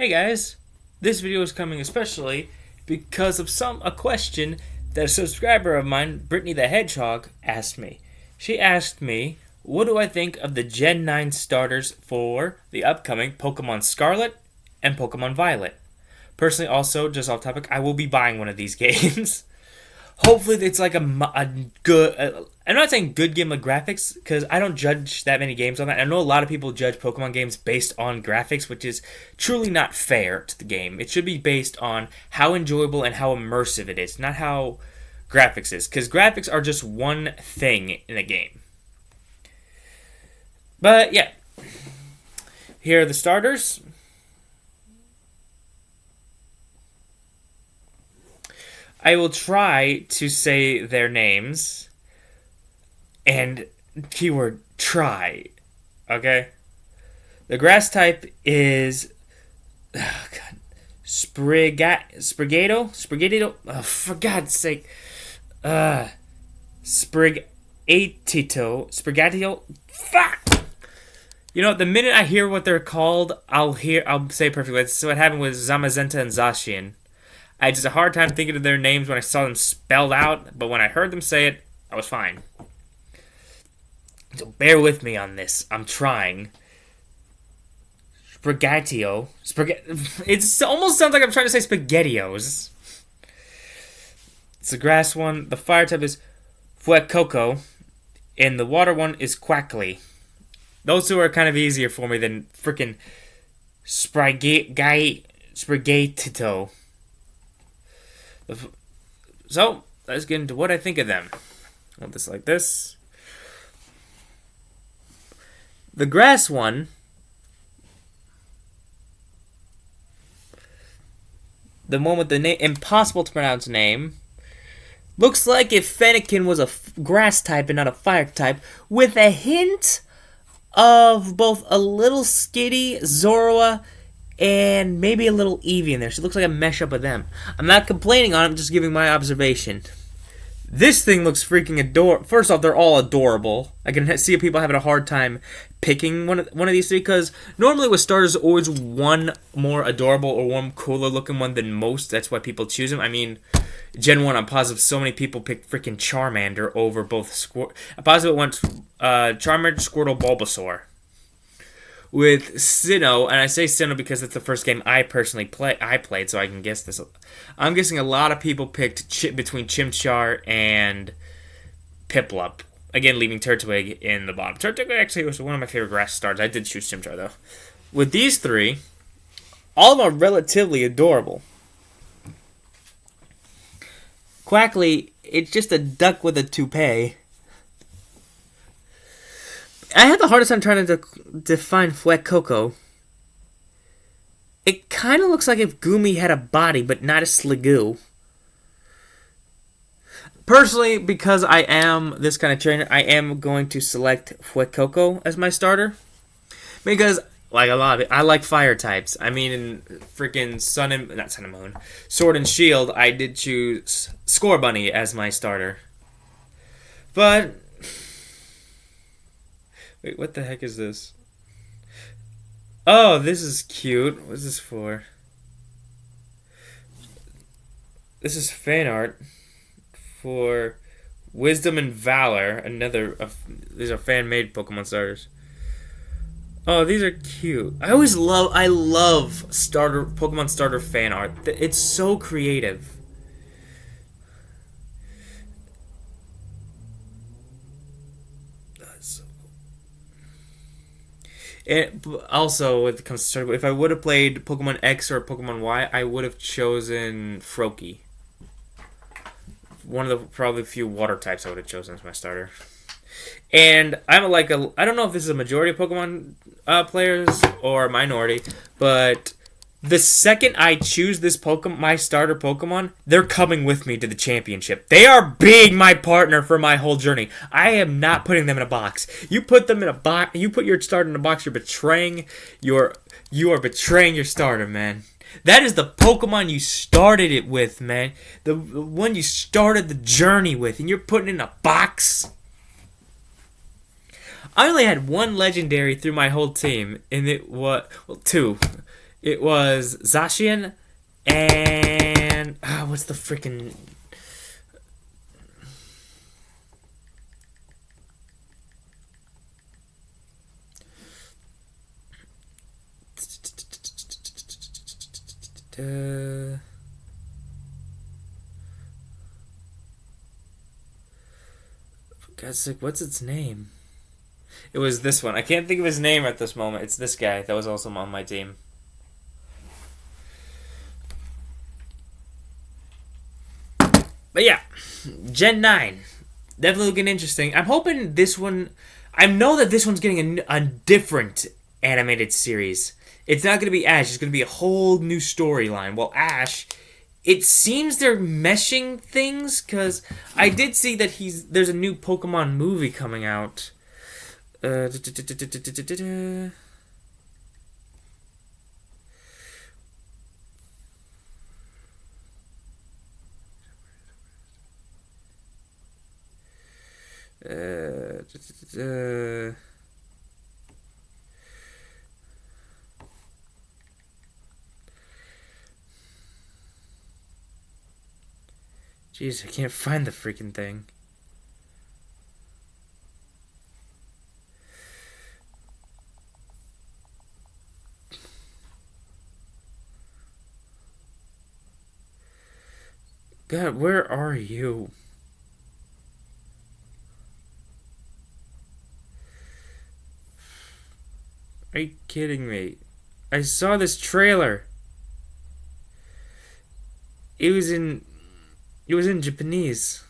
Hey guys, this video is coming especially because of a question that a subscriber of mine, Brittany the Hedgehog, asked me. She asked me, what do I think of the Gen 9 starters for the upcoming Pokemon Scarlet and Pokemon Violet? Personally, also, just off topic, I will be buying one of these games. Hopefully it's like a good I'm not saying good game of graphics because I don't judge that many games on that. I know a lot of people judge Pokemon games based on graphics, which is truly not fair to the game. It should be based on how enjoyable and how immersive it is, not how graphics is, because graphics are just one thing in a game. But yeah, here are the starters. I will try to say their names and keyword try. Okay? The grass type is Sprigatito? Oh, for God's sake. Sprigatito. Fuck! You know, the minute I hear what they're called, I'll say it perfectly. That's what happened with Zamazenta and Zacian. I had just a hard time thinking of their names when I saw them spelled out, but when I heard them say it, I was fine. So bear with me on this. I'm trying. Sprigatio. It almost sounds like I'm trying to say SpaghettiOs. It's the grass one. The fire type is Fuecoco. And the water one is Quackly. Those two are kind of easier for me than freaking Sprigatito. So, let's get into what I think of them. I want this like this. The grass one, the one with the impossible to pronounce name, looks like if Fennekin was a grass type and not a fire type, with a hint of both a little Skitty, Zorua, and maybe a little Eevee in there. So it looks like a mesh up of them. I'm not complaining on it, I'm just giving my observation. This thing looks freaking adorable. First off, they're all adorable. I can see people having a hard time picking one of these three, because normally with starters, always one more adorable or one cooler looking one than most. That's why people choose them. I mean, Gen 1, I'm positive so many people picked freaking Charmander over both I'm positive it went Charmander, Squirtle, Bulbasaur. With Sinnoh, and I say Sinnoh because it's the first game I personally played, so I can guess this. I'm guessing a lot of people picked between Chimchar and Piplup. Again, leaving Turtwig in the bottom. Turtwig actually was one of my favorite grass starters. I did choose Chimchar, though. With these three, all of them are relatively adorable. Quackly, it's just a duck with a toupee. I had the hardest time trying to define Fuecoco. It kind of looks like if Goomy had a body, but not a Sliggoo. Personally, because I am this kind of trainer, I am going to select Fuecoco as my starter. Because, like a lot of it, I like fire types. I mean, in freaking Sword and Shield, I did choose Scorbunny as my starter. But wait, what the heck is this? Oh, this is cute. What's this for? This is fan art for Wisdom and Valor. These are fan-made Pokemon starters. Oh, these are cute. I love Pokemon starter fan art. It's so creative. And also, when it comes to starter, if I would have played Pokemon X or Pokemon Y, I would have chosen Froakie. One of the probably few water types I would have chosen as my starter. And I don't know if this is a majority of Pokemon players or a minority, but the second I choose my starter Pokemon, they're coming with me to the championship. They are being my partner for my whole journey. I am not putting them in a box. You put them in a box. You put your starter in a box. You are betraying your starter, man. That is the Pokemon you started it with, man. The one you started the journey with, and you're putting it in a box. I only had one legendary through my whole team, and it was two. It was Zacian and what's the freaking for God's sake, what's its name? It was this one. I can't think of his name at this moment. It's this guy that was also on my team. But yeah, Gen 9. Definitely looking interesting. I'm hoping this one. I know that this one's getting a different animated series. It's not going to be Ash. It's going to be a whole new storyline. Well, Ash, it seems they're meshing things because I did see that there's a new Pokemon movie coming out. Uh, Jeez, I can't find the freaking thing. God, where are you? Are you kidding me? I saw this trailer. It was in Japanese.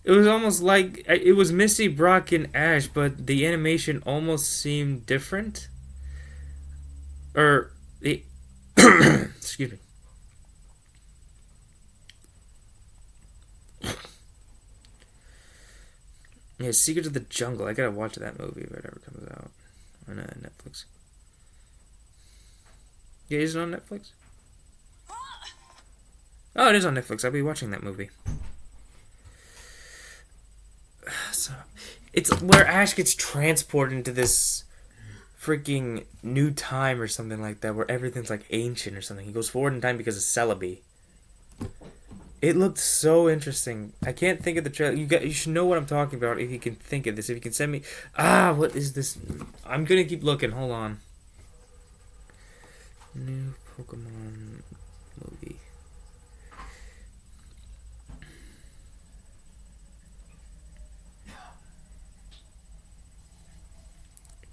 It was almost like it was Misty, Brock, and Ash, but the animation almost seemed different. Or the excuse me. Yeah, Secret of the Jungle. I gotta watch that movie if it ever comes out on Netflix. Yeah, is it on Netflix? Oh, it is on Netflix. I'll be watching that movie. So, it's where Ash gets transported into this freaking new time or something like that, where everything's like ancient or something. He goes forward in time because of Celebi. It looked so interesting. I can't think of the trailer. You should know what I'm talking about if you can think of this. If you can send me... what is this? I'm gonna keep looking. Hold on. New Pokemon movie.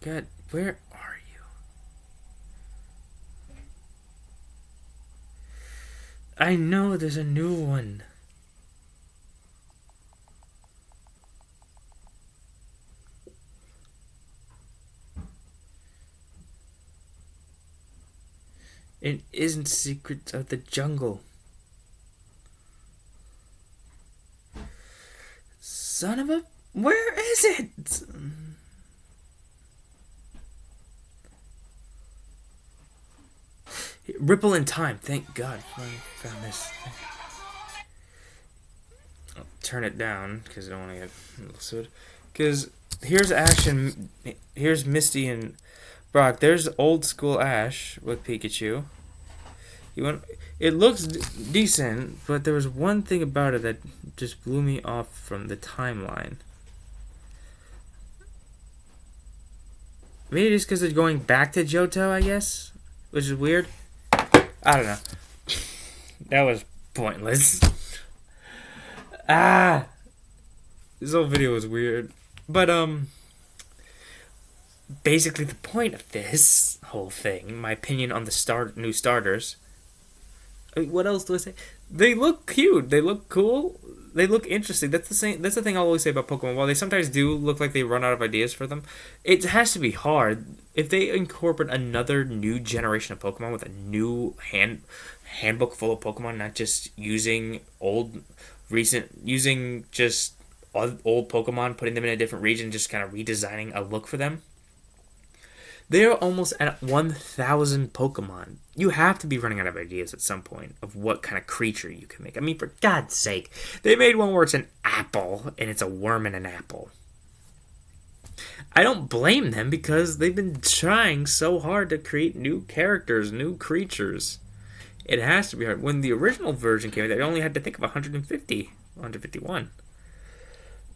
God, where are you? I know there's a new one. It isn't Secrets of the Jungle. Son of a... Where is it? Ripple in Time. Thank God I found this thing. I'll turn it down because I don't want to get sued. Because here's Ash and here's Misty and Brock. There's old school Ash with Pikachu. It looks decent, but there was one thing about it that just blew me off from the timeline. Maybe just because they're going back to Johto, I guess, which is weird. I don't know. That was pointless. This whole video was weird. But, basically the point of this whole thing, my opinion on the new starters. I mean, what else do I say? They look cute. They look cool. They look interesting. That's the thing I'll always say about Pokemon. While they sometimes do look like they run out of ideas for them, it has to be hard. If they incorporate another new generation of Pokemon with a new handbook full of Pokemon, not just using using just old Pokemon, putting them in a different region, just kind of redesigning a look for them. They're almost at 1,000 Pokemon. You have to be running out of ideas at some point of what kind of creature you can make. I mean, for God's sake, they made one where it's an apple and it's a worm in an apple. I don't blame them because they've been trying so hard to create new characters, new creatures. It has to be hard. When the original version came out, they only had to think of 150, 151.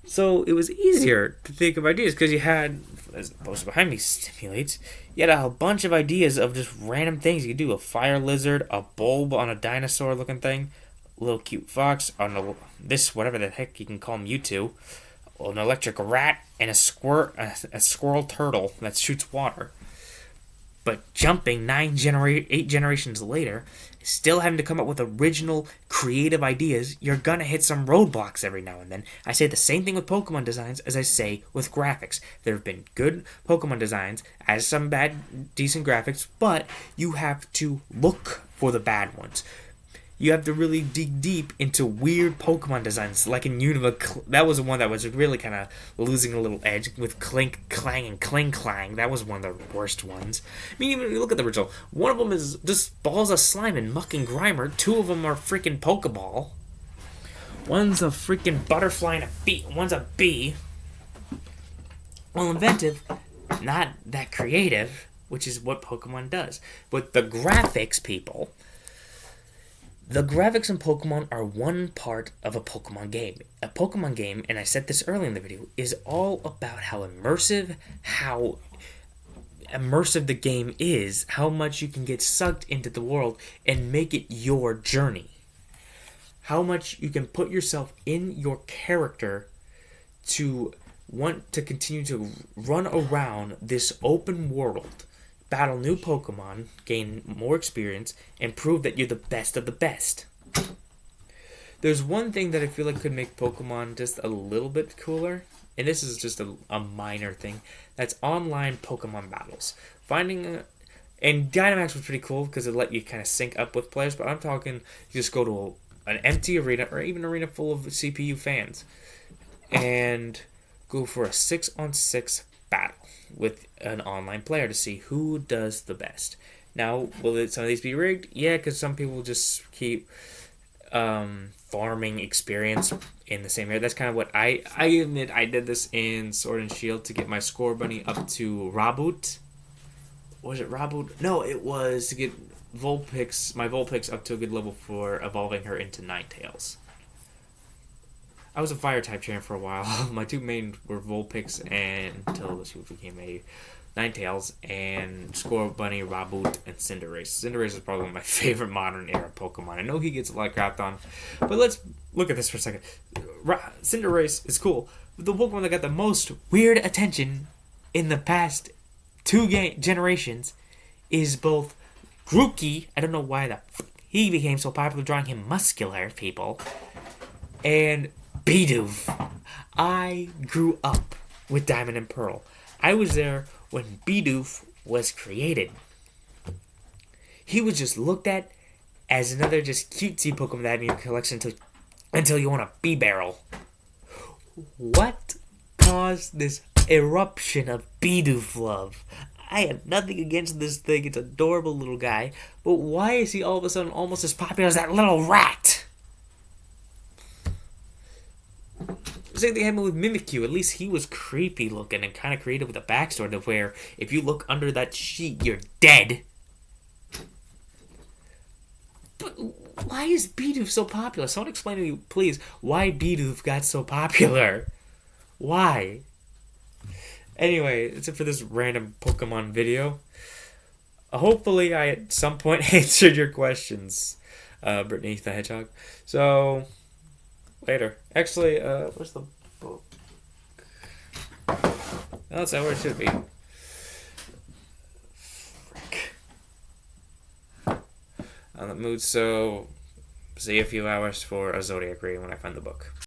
So it was easier to think of ideas because you had, as the poster behind me stimulates, you had a bunch of ideas of just random things you could do. A fire lizard, a bulb on a dinosaur looking thing, a little cute fox, on this, whatever the heck you can call Mewtwo, an electric rat, and a squirrel turtle that shoots water. But jumping 8 generations later, still having to come up with original, creative ideas, you're gonna hit some roadblocks every now and then. I say the same thing with Pokemon designs as I say with graphics. There have been good Pokemon designs, as some bad, decent graphics, but you have to look for the bad ones. You have to really dig deep into weird Pokemon designs, like in Unova. That was the one that was really kind of losing a little edge with Clink, Clang, and Cling Clang. That was one of the worst ones. I mean, even if you look at the original, one of them is just balls of slime and Muck and Grimer. Two of them are freaking Pokeball. One's a freaking butterfly and a bee. One's a bee. Well, inventive, not that creative, which is what Pokemon does. But the graphics, people. The graphics in Pokemon are one part of a Pokemon game. A Pokemon game, and I said this early in the video, is all about how immersive the game is, how much you can get sucked into the world and make it your journey. How much you can put yourself in your character to want to continue to run around this open world, battle new Pokemon, gain more experience, and prove that you're the best of the best. There's one thing that I feel like could make Pokemon just a little bit cooler, and this is just a minor thing. That's online Pokemon battles. And Dynamax was pretty cool because it let you kind of sync up with players, but I'm talking you just go to an empty arena or even an arena full of CPU fans and go for a 6-on-6 battle with an online player to see who does the best. Now, will some of these be rigged? Yeah, because some people just keep farming experience in the same area. That's kind of what I admit. I did this in Sword and Shield to get my Scorbunny up to Raboot. Was it Raboot? No, it was to get my Vulpix up to a good level for evolving her into Ninetales. I was a fire type champ for a while. My two main were Vulpix until she became a Ninetales, and Scorbunny, Raboot, and Cinderace. Cinderace is probably one of my favorite modern era Pokemon. I know he gets a lot crapped on, but let's look at this for a second. Cinderace is cool. The Pokemon that got the most weird attention in the past two generations is both Grookey. I don't know why he became so popular, drawing him muscular people, and Bidoof. I grew up with Diamond and Pearl. I was there when Bidoof was created. He was just looked at as another just cutesy Pokemon that in your collection until you want a Barrel. What caused this eruption of Bidoof love? I have nothing against this thing. It's an adorable little guy. But why is he all of a sudden almost as popular as that little rat? Same thing happened with Mimikyu. At least he was creepy looking and kind of creative with a backstory to where if you look under that sheet, you're dead. But why is Bidoof so popular? Someone explain to me, please, why Bidoof got so popular. Why? Anyway, that's it for this random Pokemon video. Hopefully I at some point answered your questions, Brittany the Hedgehog. So, later. Actually, where's the book? That's not where it should be. Frick. On the mood, so see a few hours for a Zodiac reading when I find the book.